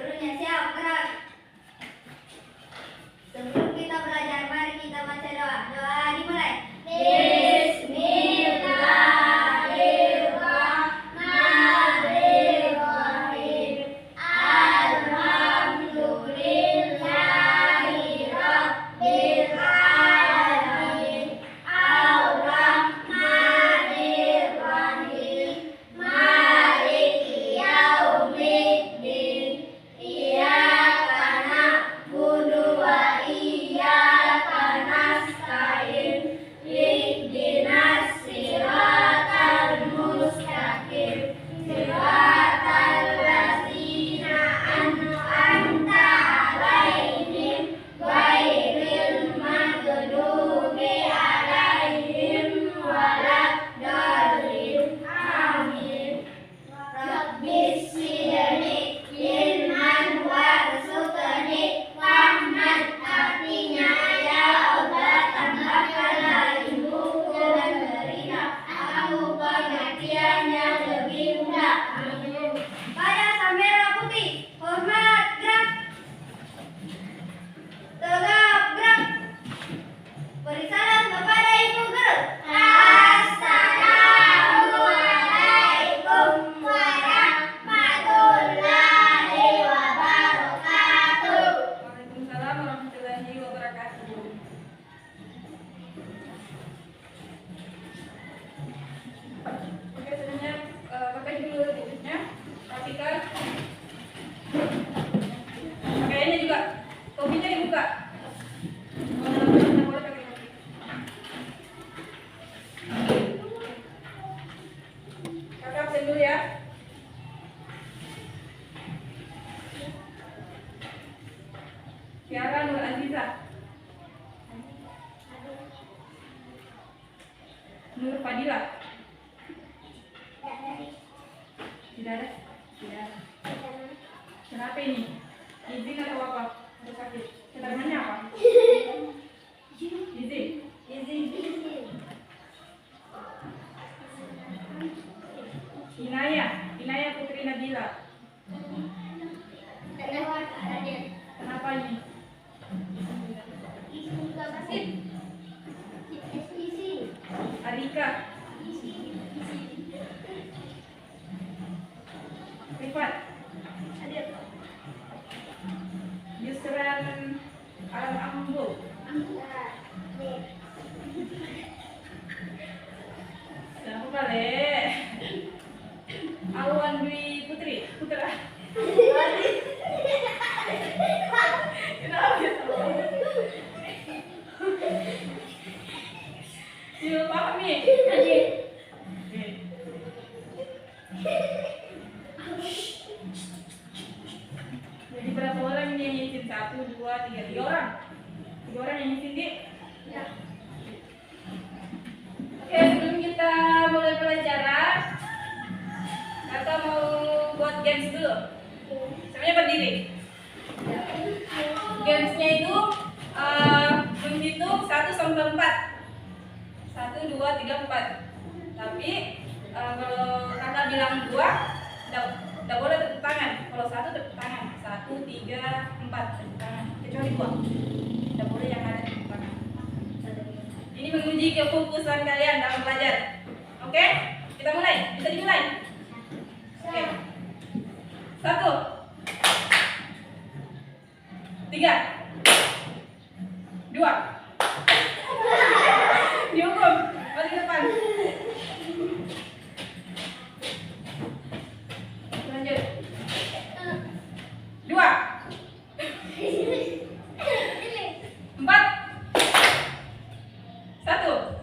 Seluruhnya siap, gerak. Sebelum kita belajar, mari kita baca doa. Doa dimulai. Bismillahirrahmanirrahim. Alhamdulillahirabbil alamin. Arrahmanirrahim. Maliki yaumiddin. Iyyaka na'budu wa iyyaka nasta'in. Ihdinas siratal mustaqim. Siratal ladzina an'amta 'alaihim ghairil maghdubi 'alaihim waladdallin. Amin. Rabbis sirni ilman warzuqni rahmat. Artinya, ya Allah, tambahkanlah ilmuku dan berilah aku pengertian yang lebih mudah. Amin. Pada Samira Putih, hormat, gerak. Tegap, gerak. Beri salam kepada ibu guru. Assalamualaikum warahmatullahi wabarakatuh. Waalaikumsalam warahmatullahi wabarakatuh. Oke, sebenarnya pakai dulu bukunya. Rapikan. Pakaiannya juga. Topinya dibuka. Boleh pakai topi. Kakak absen dulu ya. Tiara Nur Aziza. Nur Fadila. Tidak ada? Tidak ada. Kenapa ini? Izin atau apa? Atau sakit? Keterangannya apa? Izin? Inaya Putri Nabila. Kenapa ini? Arika. Rifat. Yusran Al-Ambu. Jangan lupa le. Alwan Dwi Putra. Kenapa ya? Siapa paham nih? Jadi berapa orang ini yang izin? 1, 2, 3, 3 orang. 3 orang yang izin di? Ya. Oke, sebelum kita mulai pelajaran, atau mau buat games dulu? Semuanya berdiri. Gamesnya itu menghitung 1 sampai 4. 1, 2, 3, 4. Tapi kalau kakak bilang 2, tidak boleh tepuk tangan. Kalau 1 tepuk tangan. 1, 3, 4 tepuk tangan. Kecuali 2. Tidak boleh yang ada tepuk tangan. Ini menguji kefokusan kalian dalam belajar. Oke? Kita mulai. Bisa dimulai? Oke. 1, 3, 2. Dihukum. Balik depan. Lanjut. 2, 4, 1,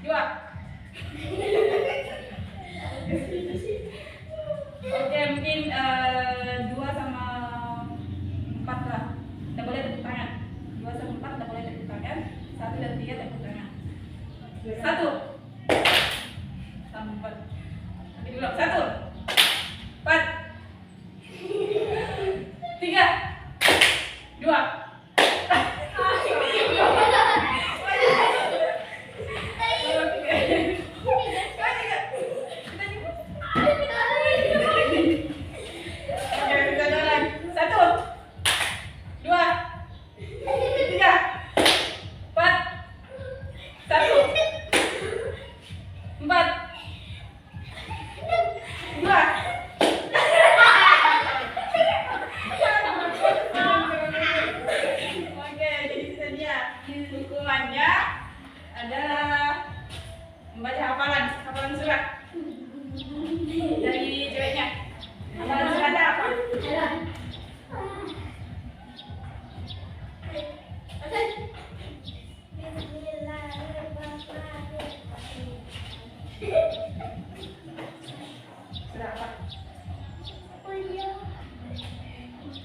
2. Oke, mungkin 2 sama 4 lah. Tidak boleh tepuk tangan. 2 sama 4 tidak boleh tepuk tangan.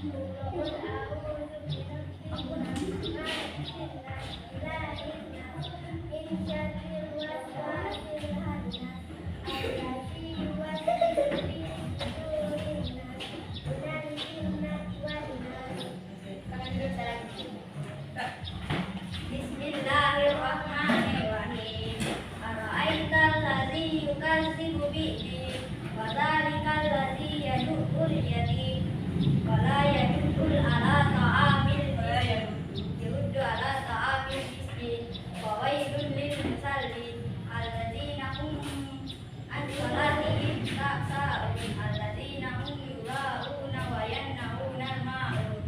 Bismillahirrahmanirrahim. Ara'aital ladzi yukadzibu biddin wa dzalikal ladzi yad'ul yatim wa la yad'ul ala ta'amil yuddu ala ta'amil miskin wa wailul lil musallin alladzina hum an salatihim sahun alladzina hum yura'una wa yanhauna 'anil ma'ruf.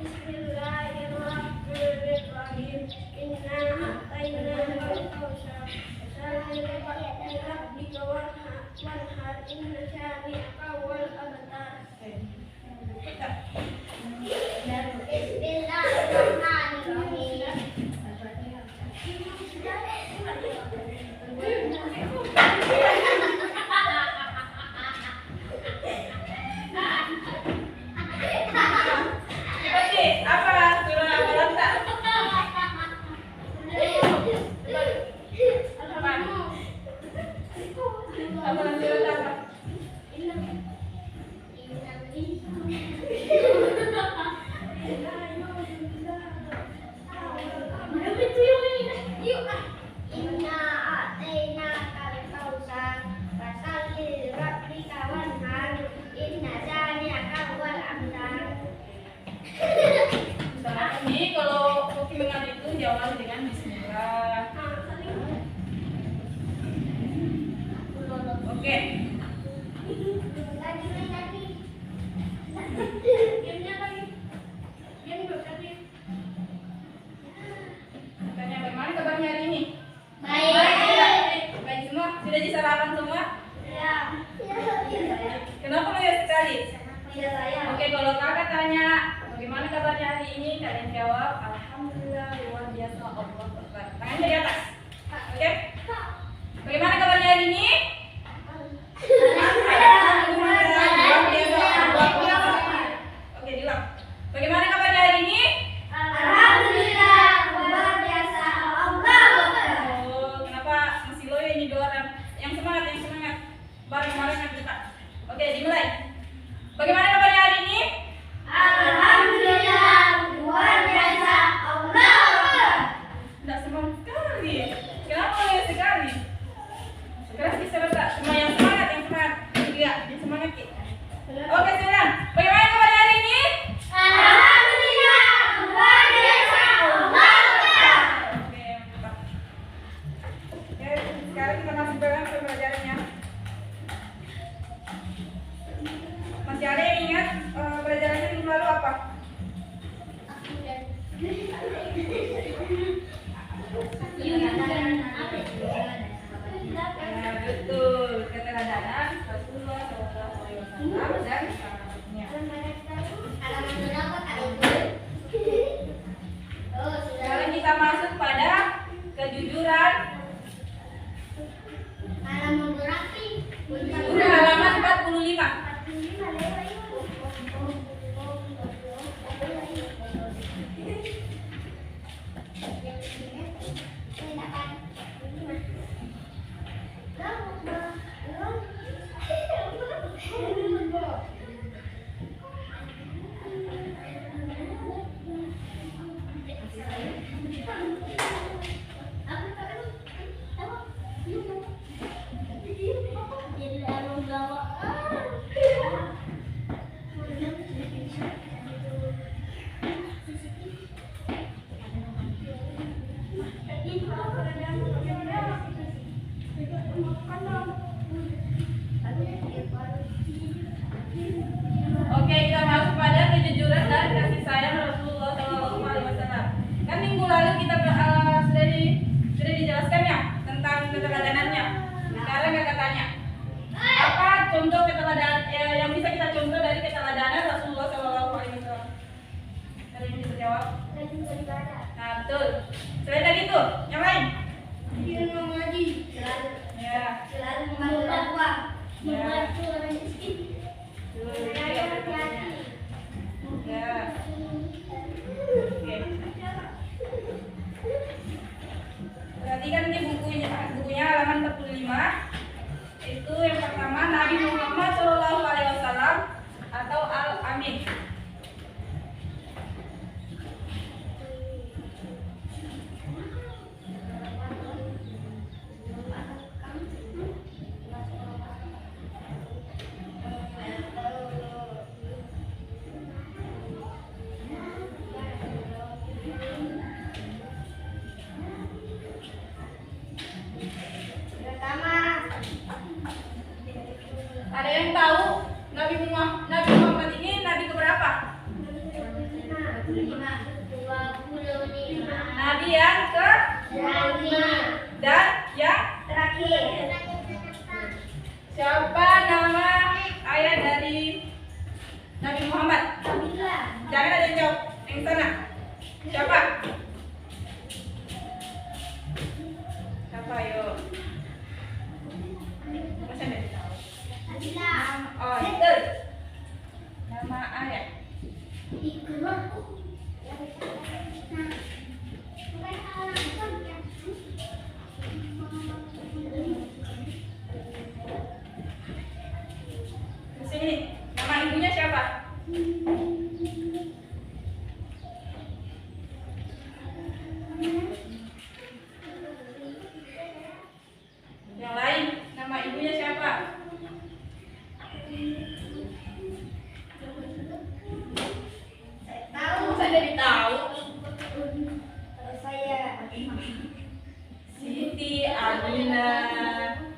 Bismillahirrahmanirrahim. Inna a'tainakal kautsar. Fasalli li rabbika wanhar. Inna syani'aka huwal abtar. Bismillahirrahmanirrahim. Oke, apa? Surah Al-Falaq. Apa surah apa? Inna a'tainakal kautsar. Fasalli li rabbika wanhar. Inna syani'aka huwal abtar. Saat ini kalau Koki mengat itu jawab dengan Bismillah. Oke. Tanya bagaimana kabarnya hari ini? Baik. Baik semua? Sudah disarapan semua? Ya. Kenapa loyal sekali? Tidak saya. Oke, kalau kakak tanya bagaimana kabarnya hari ini, kalian jawab Alhamdulillah luar biasa Allah Akbar. Tangan dari atas. Oke? Bagaimana kabarnya hari ini? Alhamdulillah luar biasa Allah Akbar. Oke, diulang. Bagaimana kabarnya hari ini? Alhamdulillah luar biasa Allah. Oh, kenapa masih loyo ini dua orang? Yang semangat, yang semangat. Bareng-barengan kita. Oke, dimulai. Bagaimana kabarnya hari ini? Alhamdulillah luar biasa Allah. Tidak semangat sekali. Kenapa loyo sekali? Keras bisa baca. Semua yang semangat, yang semangat. Iya, yang semangat Ki. Oke, sekarang. Bagaimana kabarnya hari ini? Alhamdulillah luar biasa Allah. Oke, mantap. Oke, sekarang kita masuk dalam pembelajarannya. Masih ada yang ingat pelajarannya minggu lalu apa? Betul, keteladanan Rasulullah SAW dan sahabatnya. Sekarang kita masuk pada kejujuran. Udah halaman 45. kambing. Ada yang tahu Nabi Muhammad ini nabi keberapa? Nabi yang ke dan yang Terakhir. siapa nama ayah dari Nabi Muhammad? Jangan ada yang jawab yang sana. Siapa? Siapa yuk? Masa ada yang tahu? Oh, itu nama ayah. Di sini nama ibunya siapa? Yang lain nama ibunya siapa? Tahu. Masa jadi tahu? Kalau saya Siti Aminah.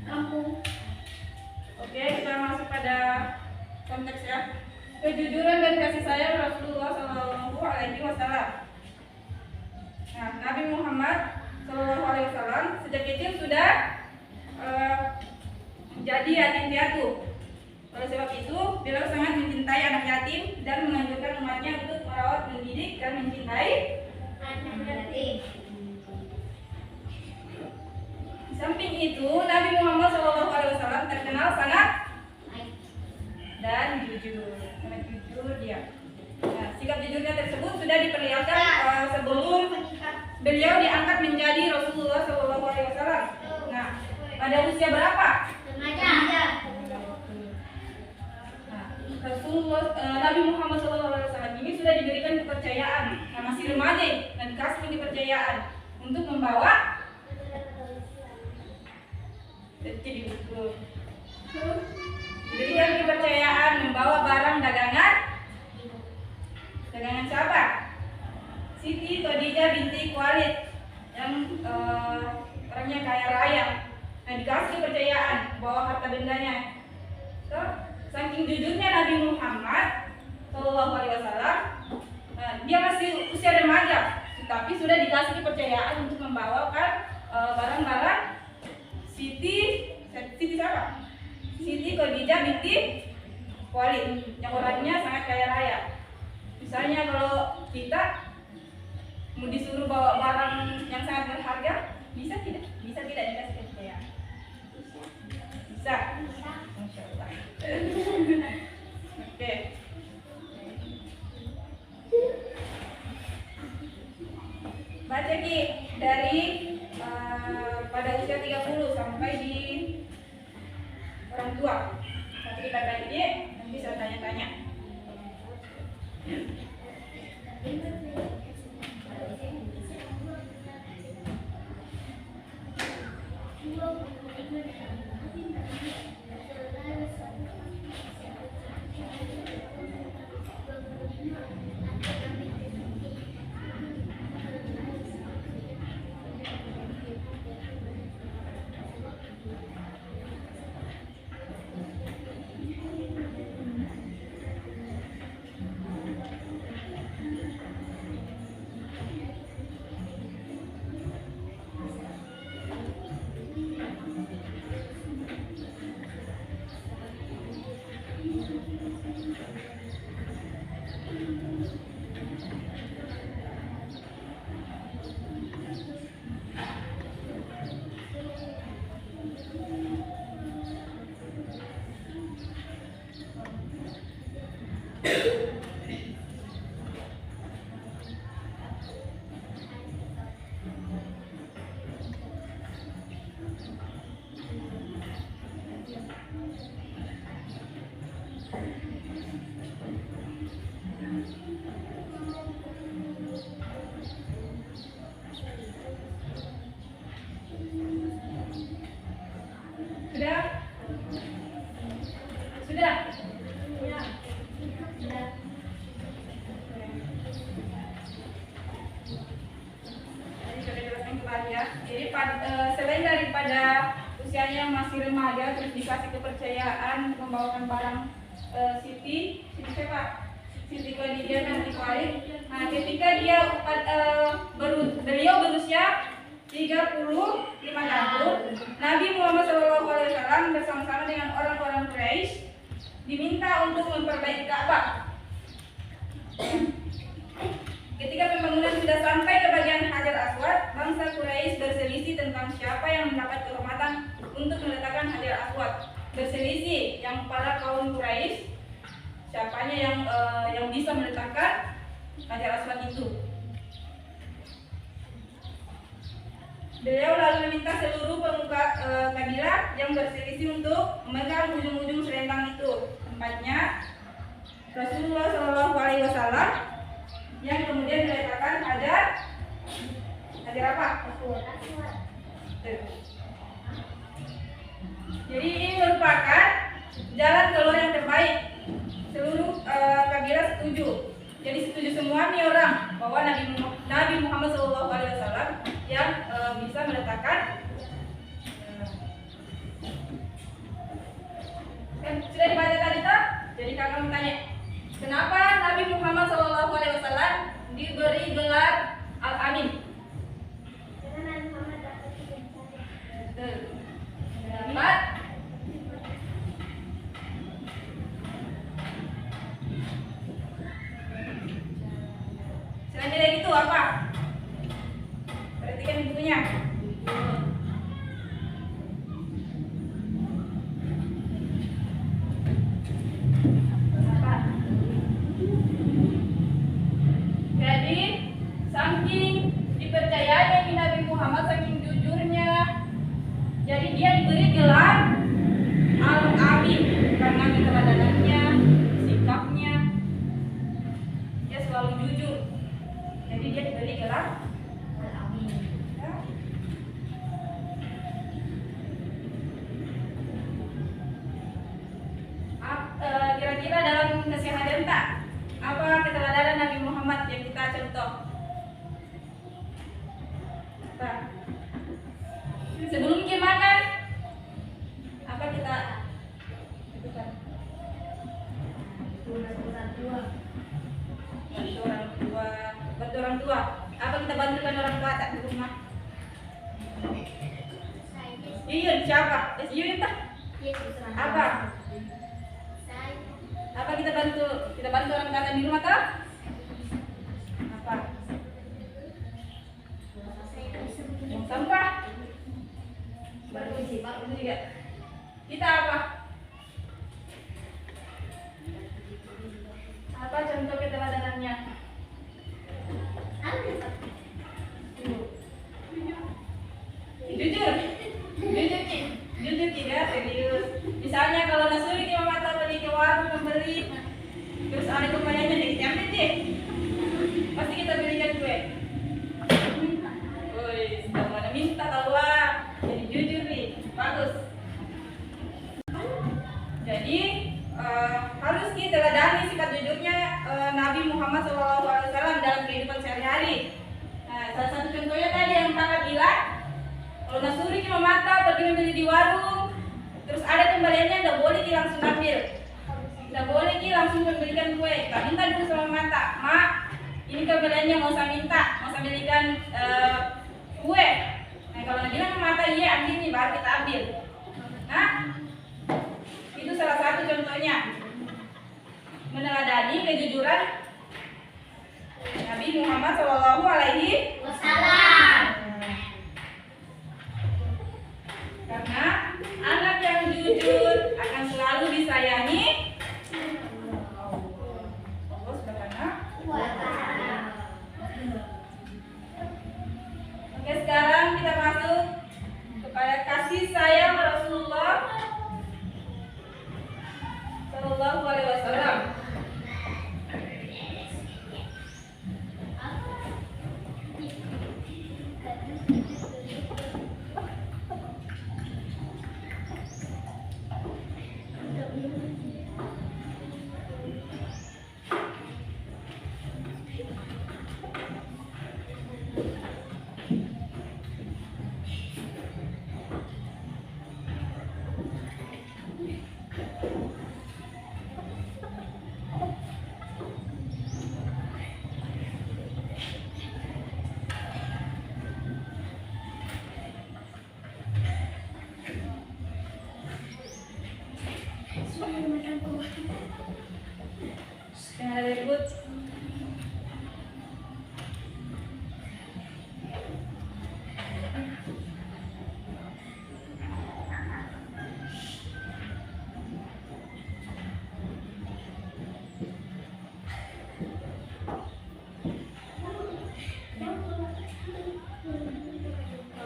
kampung. Oke, kita masuk pada konteks ya. Kejujuran dan kasih sayang Rasulullah Shallallahu Alaihi Wasallam. Nah, Nabi Muhammad Shallallahu Alaihi Wasallam sejak kecil sudah menjadi yatim piatu. Oleh sebab itu, beliau sangat mencintai anak yatim dan menganjurkan umatnya untuk merawat, mendidik, dan mencintai Anak yatim. Di samping itu, Nabi Muhammad SAW terkenal sangat dan jujur. Sangat jujur dia. Nah, sikap jujurnya tersebut sudah diperlihatkan sebelum beliau diangkat menjadi Rasulullah SAW. Nah, pada usia berapa? Remaja. Nah, Nabi Muhammad SAW ini sudah diberikan kepercayaan. Nah, masih remaja dan dikasih kepercayaan untuk membawa jadi buku. Diberikan kepercayaan membawa barang dagangan. Dagangan siapa? Siti Khadijah binti Khuwailid yang orangnya kaya raya. Nah, dikasih kepercayaan bawa harta bendanya. So, saking jujurnya Nabi Muhammad SAW, dia masih usia remaja, tapi sudah dikasih kepercayaan untuk membawakan barang-barang Siti siapa? Siti Khadijah binti Khuwailid yang orangnya sangat kaya raya. Misalnya kalau kita mau disuruh bawa barang yang sangat berharga, bisa tidak? Bisa tidak dikasih kepercayaan? Bisa. Masya Allah. Oke. Baca Ki dari pada usia 30 sampai di orang tua. Nanti kita kaji, nanti saya tanya-tanya. salah ya. Jadi selain daripada usianya yang masih remaja terus dikasih kepercayaan membawakan barang Siti siapa? Siti Khadijah dan Siti Khalid. Nah, ketika beliau berusia 35 tahun, Nabi Muhammad SAW bersama-sama dengan orang-orang Quraisy diminta untuk memperbaiki Ka'bah. Ketika pembangunan sudah sampai ke bagian Hajar Aswad, bangsa Quraisy berselisih tentang siapa yang mendapat kehormatan untuk meletakkan Hajar Aswad. Berselisih yang para kaum Quraisy, siapanya yang bisa meletakkan Hajar Aswad itu. Beliau lalu meminta seluruh pemuka kabilah yang berselisih untuk memegang ujung-ujung selendang itu. Tempatnya Rasulullah SAW yang kemudian meletakkan hajar apa? Jadi ini merupakan jalan keluar yang terbaik. Seluruh kabilah setuju. Jadi setuju semua nih orang bahwa Nabi Muhammad SAW yang bisa meletakkan. Kan sudah dibaca tadi tak? Jadi kakak mau tanya, kenapa Nabi Muhammad SAW diberi gelar Al-Amin? Karena Nabi Muhammad dapat kebenaran. Betul. Dapat selain dari itu apa? Perhatikan bukunya. Jadi saking dipercayai Nabi Muhammad, saking jujurnya, jadi dia diberi gelar Al-Amin karena keteladanan, sikapnya, dia selalu jujur. Jadi dia diberi gelar Al-Amin. Ya. Kira-kira dalam kesehatan tak? Apa keteladanan Nabi Muhammad yang kita contoh? Apa? Sebelum dia makan, apa kita lakukan? Bantu orang tua. Apa kita bantukan orang tua tak di rumah? Iya, siapa? Iya, tak? Apa? Apa kita bantu orang tua di rumah tak? Apa? Buang sampah. Baru itu juga. Kita apa? Apa contoh keteladanannya? Jujur tidak serius. Misalnya kalau Nasuri di mata pergi ke warung membeli, terus ada kembaliannya deh, kita ambil deh. Pasti kita belikan kue. Woi, sudah mana minta keluar. Jadi jujur nih, bagus. Jadi harus kita teladani sifat jujurnya Nabi Muhammad SAW dalam kehidupan sehari-hari. Nah, salah satu contohnya tadi yang kakak bilang, kalau Nasuri cuma mata pergi membeli di warung, terus ada kembaliannya, nggak boleh dia langsung ambil, nggak boleh dia langsung membelikan kue. Kita minta dulu sama mata, mak, ini kembaliannya mau saya minta, mau saya belikan kue. Nah, kalau bilang sama mata iya ambil nih, baru kita ambil. Nah, itu salah satu contohnya meneladani kejujuran Nabi Muhammad SAW. Karena anak yang jujur akan selalu disayangi Allah Subhanahu wa Ta'ala. Oke, sekarang kita masuk kepada kasih sayang Rasulullah Sallallahu Alaihi Wasallam.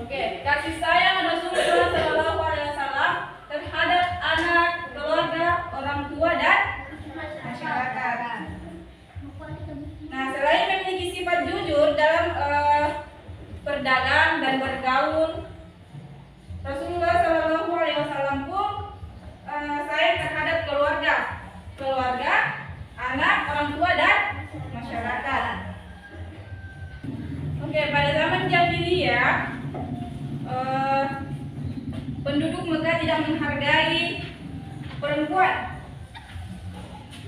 Oke, kasih sayang Rasulullah Shallallahu Alaihi Wasallam terhadap anak, keluarga, orang tua dan masyarakat. Nah, selain memiliki sifat jujur dalam berdagang dan bergaul, Rasulullah Shallallahu Alaihi Wasallam pun sayang terhadap keluarga, anak, orang tua dan masyarakat. Oke, pada zaman jahiliyah penduduk Mekah tidak menghargai perempuan.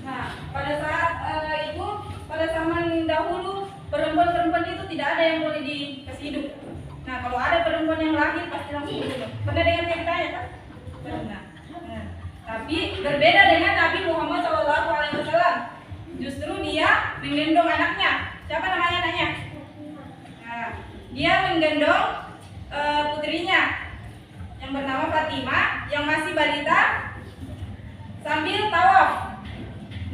Nah, pada saat itu, pada zaman dahulu perempuan itu tidak ada yang boleh dikasih hidup. Nah, kalau ada perempuan yang lahir pasti langsung dibunuh. Pernah dengar ceritanya kan? Pernah. Nah, tapi berbeda dengan Nabi Muhammad SAW. Justru dia menggendong anaknya. Siapa namanya anaknya? Nah, dia menggendong putrinya yang bernama Fatimah yang masih balita sambil tawaf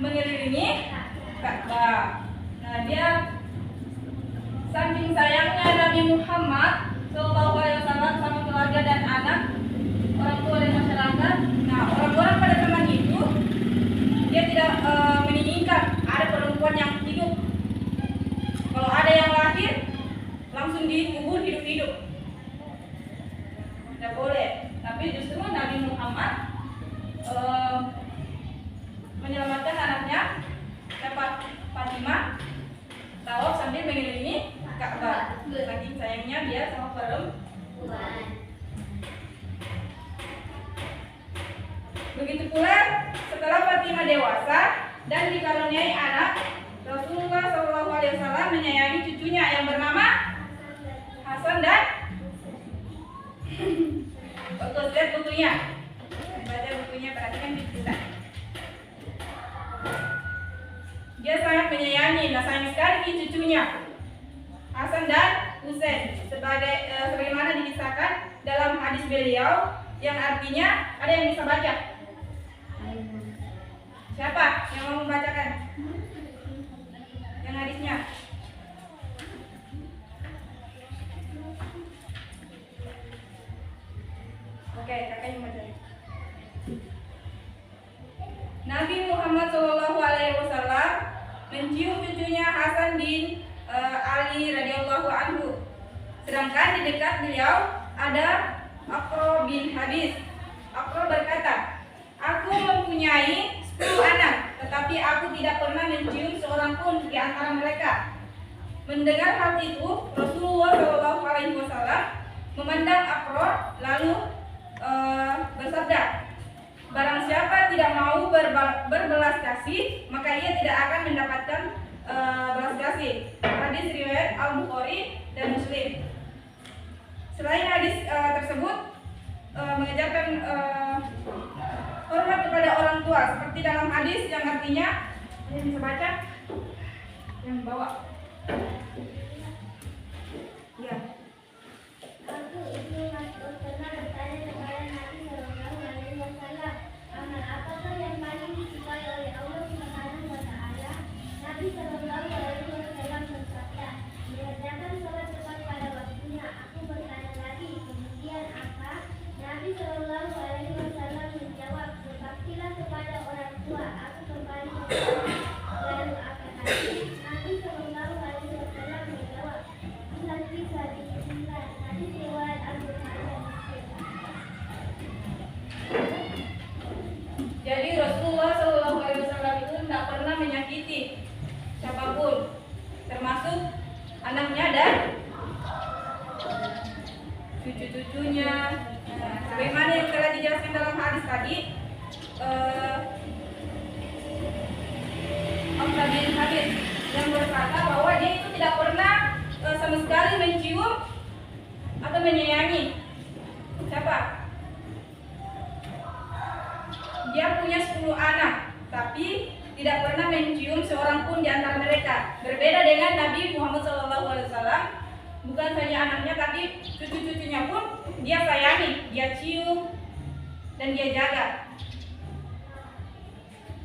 mengelilingi Ka'bah. Nah, dia saking sayangnya Nabi Muhammad SAW sama keluarga dan anak, orang tua dan masyarakat. Nah, orang-orang pada zaman itu dia tidak menginginkan ada perempuan yang hidup. Kalau ada yang lahir langsung dikubur hidup-hidup. Tidak boleh. Tapi justru Nabi Muhammad menyelamatkan anaknya, siapa? Fatimah, tawaf sambil mengelilingi Ka'bah. Saking sayangnya dia sama perempuan. Begitu pula setelah Fatimah dewasa dan dikaruniai anak, Rasulullah SAW menyayangi cucunya yang bernama Hasan dan Oke, lihat bukunya. Baca bukunya, perhatikan di kita. Dia sangat menyayangi, sayang sekali cucunya Hasan dan Husain, sebagaimana dikisahkan dalam hadis beliau yang artinya, ada yang bisa baca? Siapa yang mau membacakan? Yang hadisnya? Oke, kakak yang baca. Nabi Muhammad SAW mencium cucunya Hasan bin Ali radhiyallahu anhu. Sedangkan di dekat beliau ada Aqra bin Habis. Aqra berkata, "Aku mempunyai 10 anak, tetapi aku tidak pernah mencium seorang pun di antara mereka." Mendengar hal itu, Rasulullah SAW memandang Aqra lalu bersabda, "Barang siapa tidak mau berbelas kasih, maka ia tidak akan mendapatkan belas kasih." Hadis riwayat Al-Bukhari dan Muslim. Selain hadis tersebut mengajarkan hormat kepada orang tua, seperti dalam hadis yang artinya, ini bisa baca yang bawa. Ya. Aku Ibnu Mas'ud pernah bertanya kepada Nabi Shallallahu Alaihi Wasallam, amal apakah yang paling disukai oleh Allah Subhanahu Wa Taala? Nabi Shallallahu Alaihi Wasallam bersabda, mengerjakan sholat tepat pada waktunya. Aku bertanya lagi, kemudian apa? Nabi Shallallahu Alaihi Wasallam menjawab, berbaktilah kepada orang tua. Aku kembali bertanya, lalu apa lagi? Nabi Shallallahu Alaihi Wasallam menjawab, bulan bisa diizinkan. Hadis riwayat Al-Bukhari dan Muslim. Jadi Rasulullah SAW itu tidak pernah menyakiti siapapun, termasuk anaknya dan cucu-cucunya. Sebagaimana yang telah dijelaskan dalam hadis tadi, Aqra bin Habis yang berkata bahwa dia itu tidak pernah sama sekali mencium atau menyayangi siapa? Dia punya 10 anak, tapi tidak pernah mencium seorang pun di antara mereka. Berbeda dengan Nabi Muhammad SAW, bukan saja anaknya, tapi cucu-cucunya pun dia sayangi, dia cium, dan dia jaga.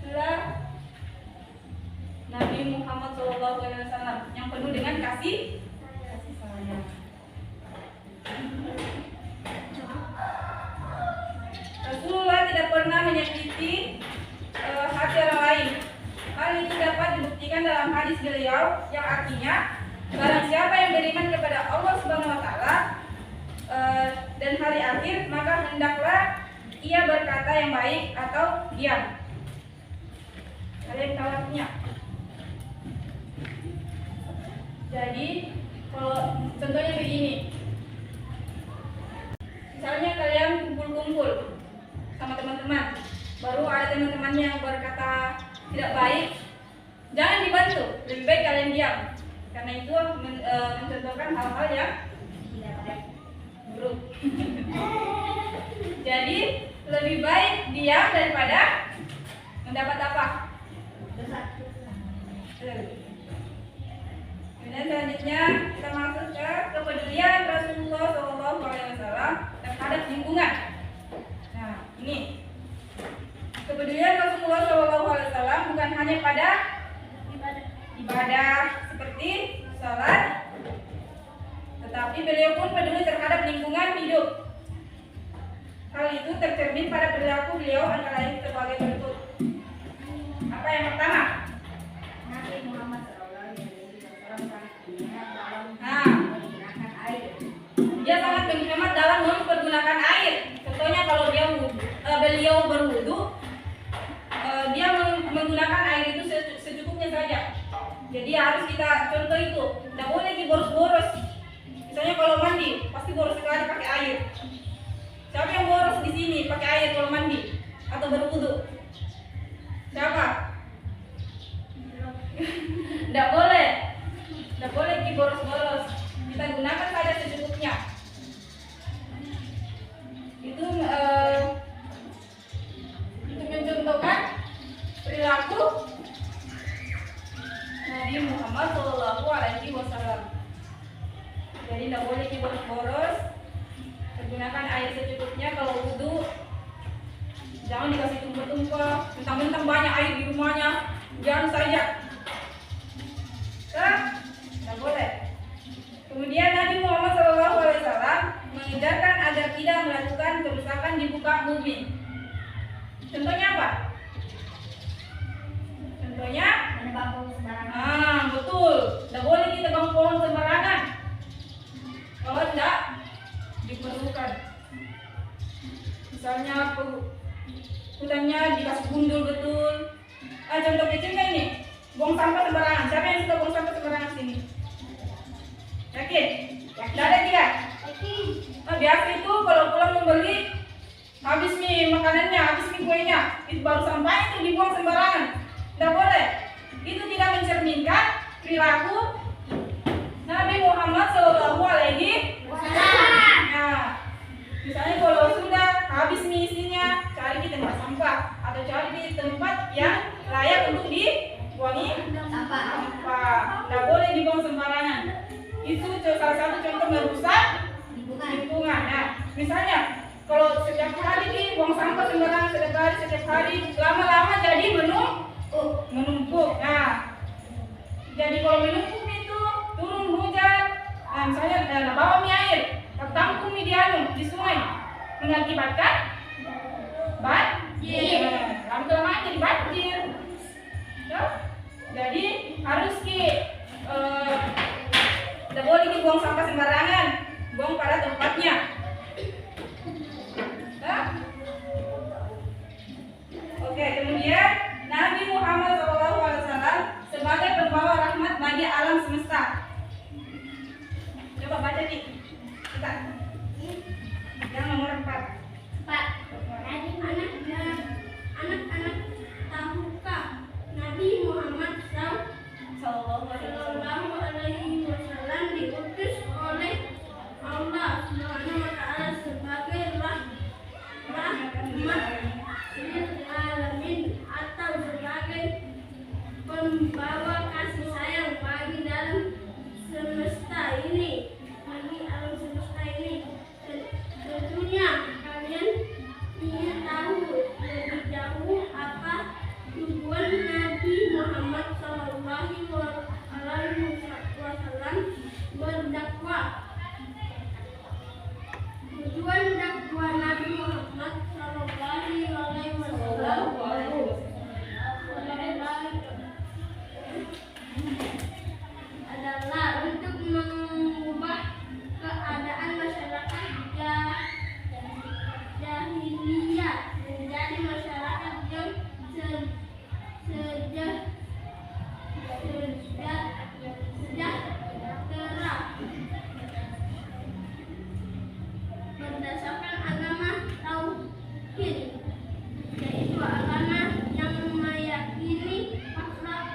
Itulah Nabi Muhammad SAW yang penuh dengan kasih sayang. menyakiti hati orang lain. Hal itu dapat dibuktikan dalam hadis beliau yang artinya, barang siapa yang beriman kepada Allah Subhanahu wa taala dan hari akhir, maka hendaklah ia berkata yang baik atau diam. Kalian tahu artinya? Jadi kalau contohnya begini, misalnya kalian kumpul-kumpul sama teman-teman, baru ada teman-temannya yang berkata tidak baik, jangan dibantu, lebih baik kalian diam, karena itu mencontohkan hal-hal yang tidak baik, buruk. Jadi lebih baik diam daripada mendapat apa? Kemudian selanjutnya kita masuk ke kepedulian Rasulullah SAW terhadap lingkungan. Nah, ini kepedulian Rasulullah SAW bukan hanya pada ibadah seperti sholat, tetapi beliau pun peduli terhadap lingkungan hidup. Hal itu tercermin pada perilaku beliau antara lain sebagai berikut. Apa yang pertama? Nabi Muhammad menggunakan air. Dia sangat menghemat dalam mempergunakan air. Contohnya kalau beliau berwudu, dia menggunakan air itu secukupnya saja. Jadi harus kita contoh itu. Tidak boleh diboros-boros. Misalnya kalau mandi, pasti boros sekali pakai air. Siapa yang boros di sini pakai air kalau mandi atau berwudu? Siapa? Tidak boleh. Tidak boleh diboros-boros. Kita gunakan saja secukupnya. Itu untuk mencontohkan perilaku Nabi Muhammad SAW. Jadi tidak boleh diboros-boros. Gunakan air secukupnya. Kalau wudu jangan dikasih tumpah-tumpah, mentang-mentang banyak air di rumahnya, jangan saja. Tidak boleh. Kemudian Nabi Muhammad SAW mengajarkan agar tidak melakukan kerusakan di muka bumi. Contohnya apa? Contohnya menebang pohon sembarangan. Betul. Tidak boleh kita tebang pohon sembarangan. Kalau tidak diperlukan. Misalnya hutannya dikasih gundul betul. Contoh kecilnya ini, buang sampah sembarangan. Siapa yang suka buang sampah sembarangan sini? Yakin? Tidak ada tidak? Biasa itu kalau pulang membeli, habis nih makanannya, habis nih kuenya, itu baru sampah itu dibuang sembarangan. Tidak boleh. Itu tidak mencerminkan perilaku Nabi Muhammad SAW. Nah, misalnya kalau sudah habis nih isinya, cari di tempat sampah atau cari di tempat yang layak untuk dibuangi sampah. Tidak boleh dibuang sembarangan. Itu salah satu contoh merusak lingkungan. Nah, misalnya kalau setiap hari dibuang sampah sembarangan, setiap hari, lama-lama jadi menumpuk. Nah, jadi kalau menumpuk itu turun hujan. Nah, misalnya bawa mie air, tampung mie di sungai, mengakibatkan banjir. Lama kelamaan jadi banjir. Jadi harus tidak boleh dibuang sampah sembarangan, buang pada tempatnya. Oke, kemudian Nabi Muhammad SAW sebagai pembawa rahmat bagi alam semesta. Coba baca nih. Yang nomor 4. Anak-anak, tahukah Nabi Muhammad Sallallahu Alaihi Wasallam diutus oleh Allah Subhanahu Wa Taala sebagai rahmat lil alamin atau sebagai pembawa kasih sayang bagi dalam semesta ini, bagi alam semesta ini. Tentunya kalian ingin tahu lebih jauh apa tujuan Nabi Muhammad SAW berdasarkan agama tauhid, yaitu agama yang meyakini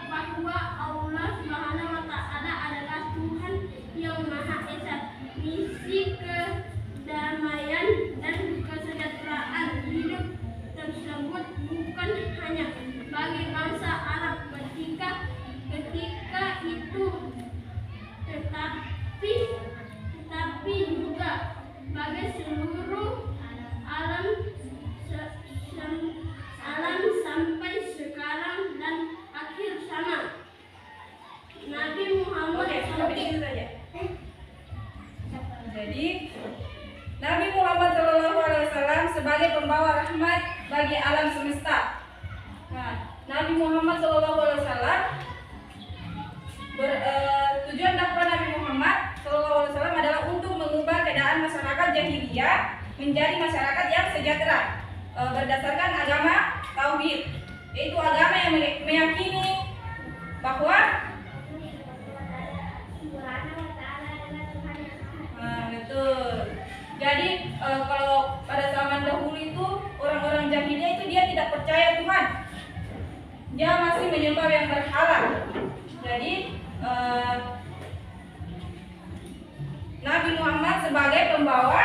bahwa Allah Subhanahu wa Ta'ala adalah Tuhan yang Maha Esa. Misi kedamaian dan kesejahteraan hidup tersebut bukan hanya bagi bangsa Arab ketika itu, tetapi juga bagi seluruh alam sampai sekarang dan akhir zaman. Nabi Muhammad Jadi Nabi Muhammad SAW sebagai pembawa rahmat bagi alam semesta. Nah, Nabi Muhammad SAW tujuan dakwah Nabi Muhammad SAW adalah untuk mengubah keadaan masyarakat jahiliyah menjadi masyarakat yang sejahtera berdasarkan agama tauhid, yaitu agama yang meyakini bahwa betul. Jadi kalau pada zaman dahulu itu orang-orang jahiliyah itu dia tidak percaya Tuhan, dia masih menyembah yang berhala. Jadi Nabi Muhammad sebagai pembawa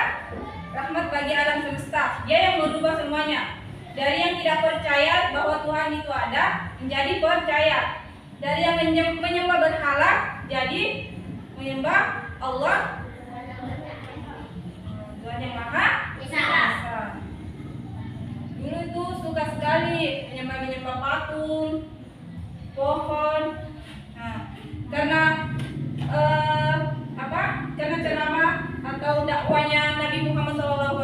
rahmat bagi alam semesta, dia yang merubah semuanya. Dari yang tidak percaya bahwa Tuhan itu ada menjadi percaya. Dari yang menyembah berhala jadi menyembah Allah, Tuhan yang Maha Esa. Dulu itu suka sekali menyembah patung, pohon. Nah, karena karena ceramah atau dakwanya Nabi Muhammad SAW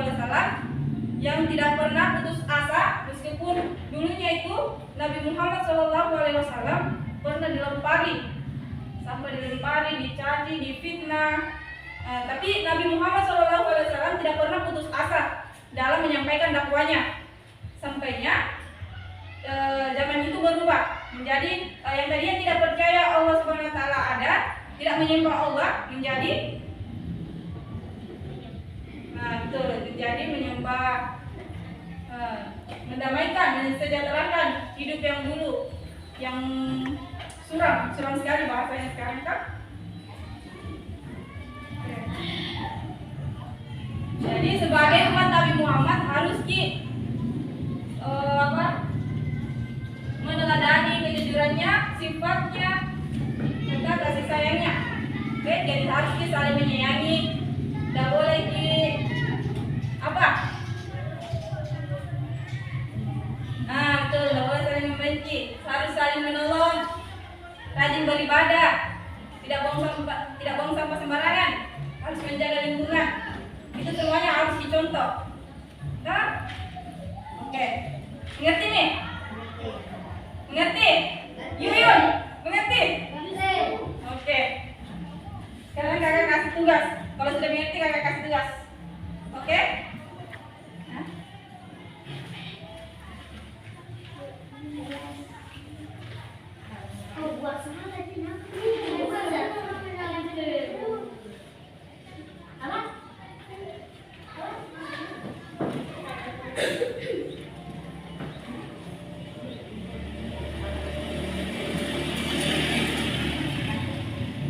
yang tidak pernah putus asa, meskipun dulunya itu Nabi Muhammad SAW pernah sampai dilempari, dicaci, difitnah. Tapi Nabi Muhammad SAW tidak pernah putus asa dalam menyampaikan dakwanya. Sampainya zaman itu berubah menjadi yang tadinya tidak percaya Allah Subhanahu wa Ta'ala ada, tidak menyembah Allah, menjadi menyembah, mendamaikan, mensejahterakan hidup yang dulu yang suram sekali bahasanya sekarang kan. Jadi sebagai umat Nabi Muhammad harus meneladani kejujurannya, sifatnya, serta kasih sayangnya. Oke, jadi harus saling menyayangi, tidak boleh tidak boleh saling membenci, harus saling menolong, rajin beribadah, tidak buang sampah sembarangan, harus menjaga lingkungan. Itu semuanya harus dicontoh. Nah, oke. Mengerti nih? Mengerti? Yuyun, mengerti? Oke. Sekarang kakak kasih tugas. Kalau sudah mengerti kakak kasih tugas. Oke? Hah?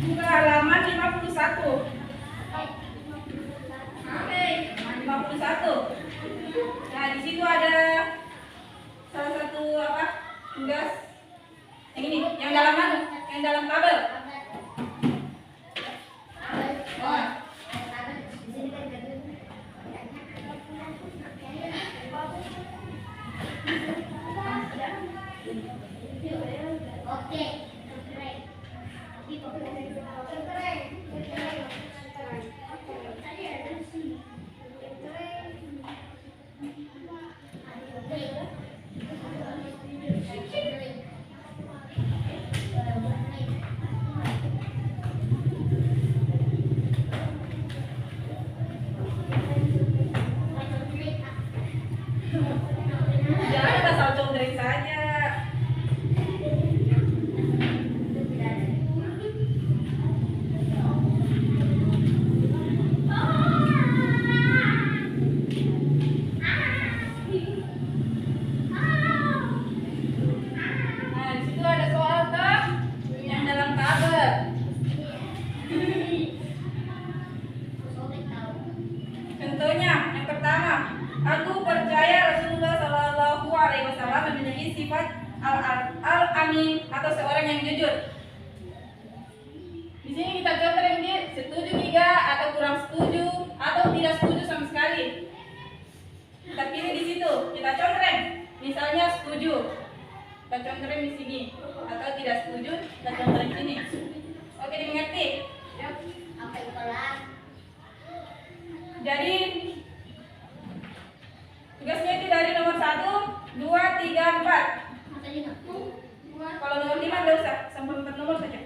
Buka halaman 51. Halaman 51. Nah, di situ ada salah satu tugas yang ini, yang dalam tabel. Jangan asal contohin saja. Contohnya, yang pertama, aku percaya Rasulullah Shallallahu Alaihi Wasallam memiliki sifat al-amin atau seorang yang jujur. Di sini kita contohin dia setuju tidak atau kurang setuju atau tidak setuju sama sekali. Kita pilih di situ, kita contohin. Misalnya setuju, kita contohin di sini, atau tidak setuju, kita contohin di sini. Oke, dimengerti? Apa itu kelas? Jadi tugasnya itu dari nomor 1, 2, 3, 4. Matanya nggak? Kalau nomor 5 nggak usah, sampai 4 nomor saja.